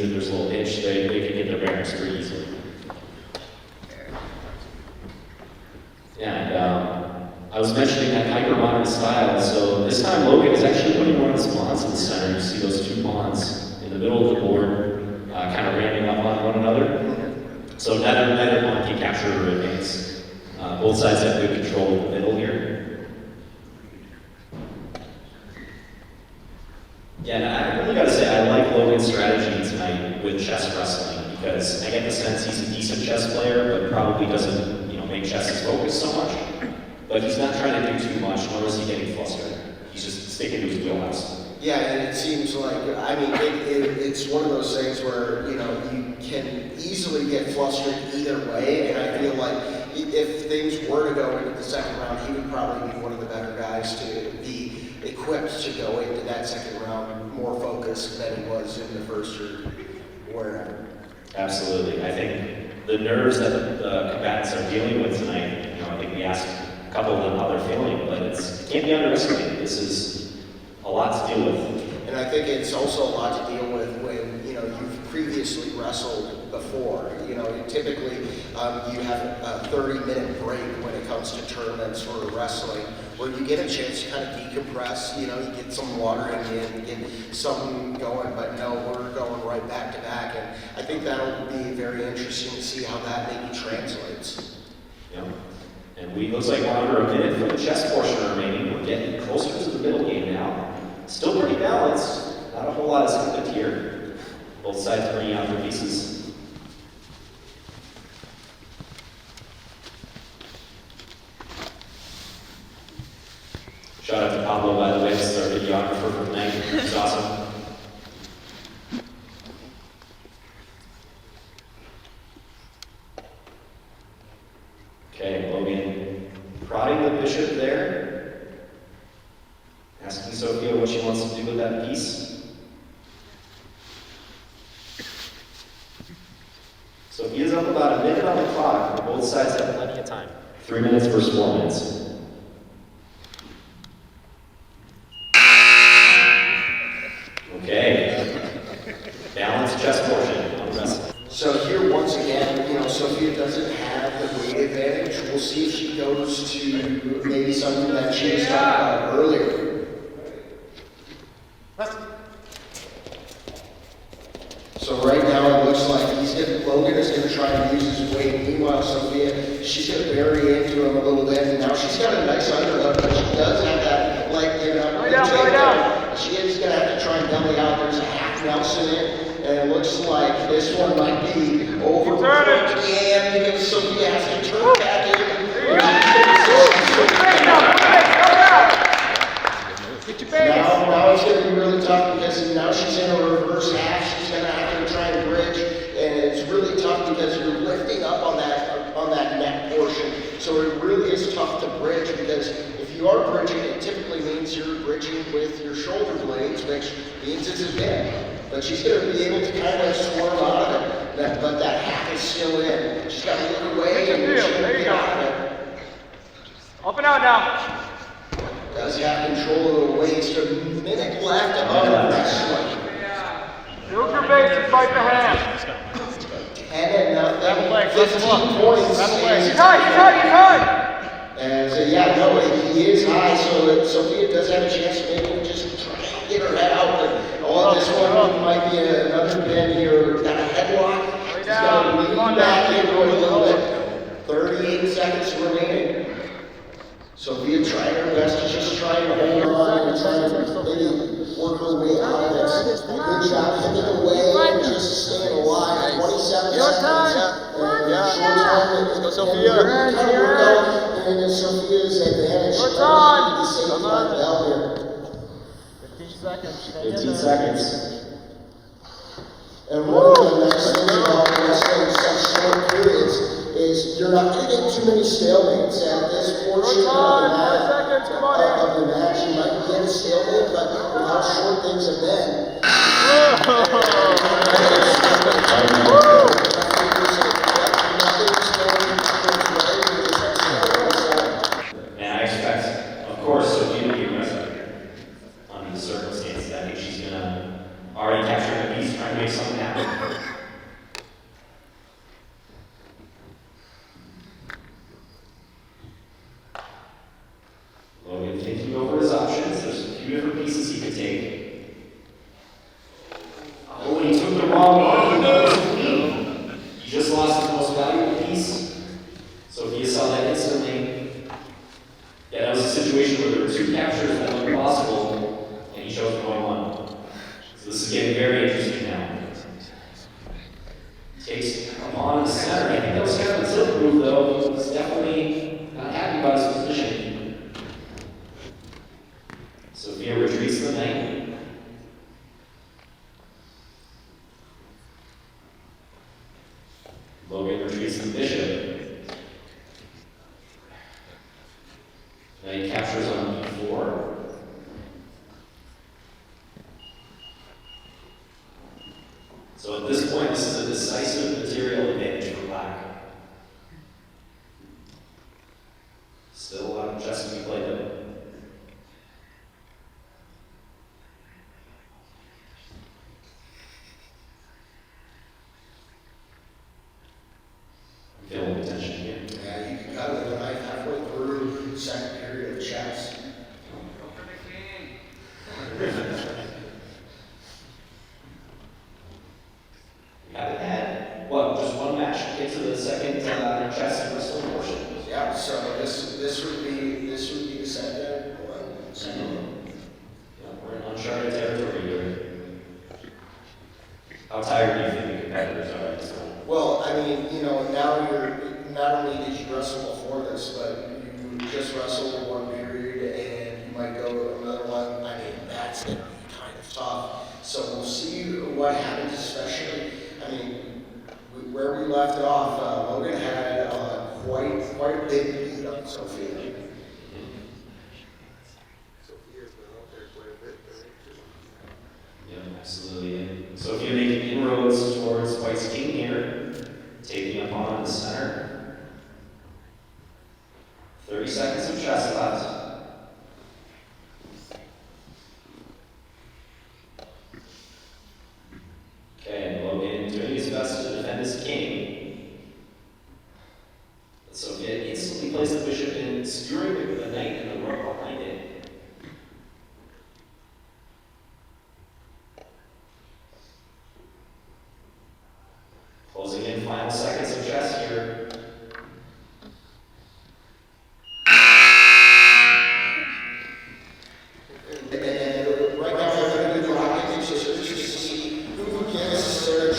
if there's a little hitch, they can get their bearings pretty easily. And I was mentioning that hyper-modern style, so this time Logan is actually putting one of his pawns in the center. You see those two pawns in the middle of the board, kind of ramming up on one another. So neither pawn can capture or advance. Both sides have good control in the middle here. Yeah, and I really gotta say, I like Logan's strategy tonight with chess wrestling, because I get the sense he's a decent chess player, but probably doesn't, make chess his focus so much. But he's not trying to do too much, nor is he getting flustered. He's just sticking to his wheelhouse. Yeah, and it seems like, it's one of those things where, you can easily get flustered either way, and I feel like if things were to go into the second round, he would probably be one of the better guys to be equipped to go into that second round more focused than he was in the first or wherever. Absolutely. I think the nerves that the combatants are dealing with tonight, I think we asked a couple of them how they're feeling, but it can't be underestimated. This is a lot to deal with. And I think it's also a lot to deal with when, you've previously wrestled before. Typically you have a 30-minute break when it comes to tournaments or wrestling, where you get a chance to kind of decompress, you get some water in you and get something going, but no, we're going right back to back, and I think that'll be very interesting to see how that maybe translates. Yeah. And looks like we're under a minute for the chess portion remaining. We're getting closer to the middle game now. Still pretty balanced. Not a whole lot has happened here. Both sides bringing out their pieces. Shout out to Pablo, by the way, this is our videographer for the night. He's awesome. Okay, Logan prodding the bishop there. Asking Sophia what she wants to do with that piece. Sophia's up about a minute on the clock, but both sides have plenty of time. 3 minutes versus 4 minutes. Okay. Balanced chess portion on wrestling. So here, once again, Sophia doesn't have the weight advantage. We'll see if she goes to maybe something that she was talking about earlier. So right now it looks like Logan is going to try to use his weight. Meanwhile, Sophia, she's going to bury into him a little bit. And now she's got a nice underhook, but she does have that, she is going to have to try and belly out. There's a half Nelson in. And it looks like this one might be over again because Sophia has to turn back in. Now it's going to be really tough because now she's in a reverse half. She's going to have to try and bridge, and it's really tough because you're lifting up on that neck portion. So it really is tough to bridge because if you are bridging, it typically means you're bridging with your shoulder blades, which means it's a bend. But she's going to be able to kind of swerve out of it, but that half is still in. She's got to look away and she's going to get out of it. Up and out now. Does have control of the weights. A minute left of wrestling. Build your base and fight the hand. 10-0. 15 points. He's high. He is high, so Sophia does have a chance to maybe just try and get her head out. But this one might be another bend here. Got a headlock. He's got to lean back into it a little bit. 38 seconds remaining. Sophia trying her best to just try and hold on and try and maybe work her way out of this. Good job hitting away and just staying alive. 27 seconds. Short time. Go, Sophia. And Sophia's advantage. Short time. 15 seconds. And one of the nice things about wrestling such short periods is you're not going to get too many stalemates at this portion of the match. You might get a stalemate, but with how short things have been. And I expect, of course, Sophia to be aggressive here under the circumstances. I think she's going to already capture the piece, trying to make something happen. Logan thinking over his options. There's a few different pieces he could take. Oh, and he took the wrong one. He just lost his most valuable piece. So he saw that instantly. Yeah, that was a situation where there were two captures that looked possible, and he chose the wrong one. So this is getting very interesting now. Takes a pawn in the center. I think that was kind of a tilt move, though. He was definitely not happy about his position. Sophia retreats the knight. Logan retreats the bishop. Knight captures on e4. So at this point, this is a decisive material advantage for black. Still a lot of chess to be played though. I'm feeling the tension here. Yeah, you can cut with a knife halfway through the second period of chess. We haven't had, what, just one match to get to the second chess wrestling portion. Yeah, so this would be the second one. Yeah, we're in uncharted territory here. How tired do you think the competitors are at this point? Well, I mean, you know, now you're not only did you wrestle before this, but you just wrestled one period and you might go to another one. I mean, that's gonna be kind of tough. So we'll see what happens, especially. I mean, where we left off, Logan had quite a big lead on Sophia. Sophia's been out there quite a bit, right? Yeah, absolutely. So if you make inroads towards White's king here, taking a pawn in the center. 30 seconds of chess left. Okay, Logan doing his best to defend his king. But Sophia instantly plays the bishop in, skewering it with a knight and the rook behind it. Closing in final seconds of chess here. And right now, we're going to do rocket just to see who gets their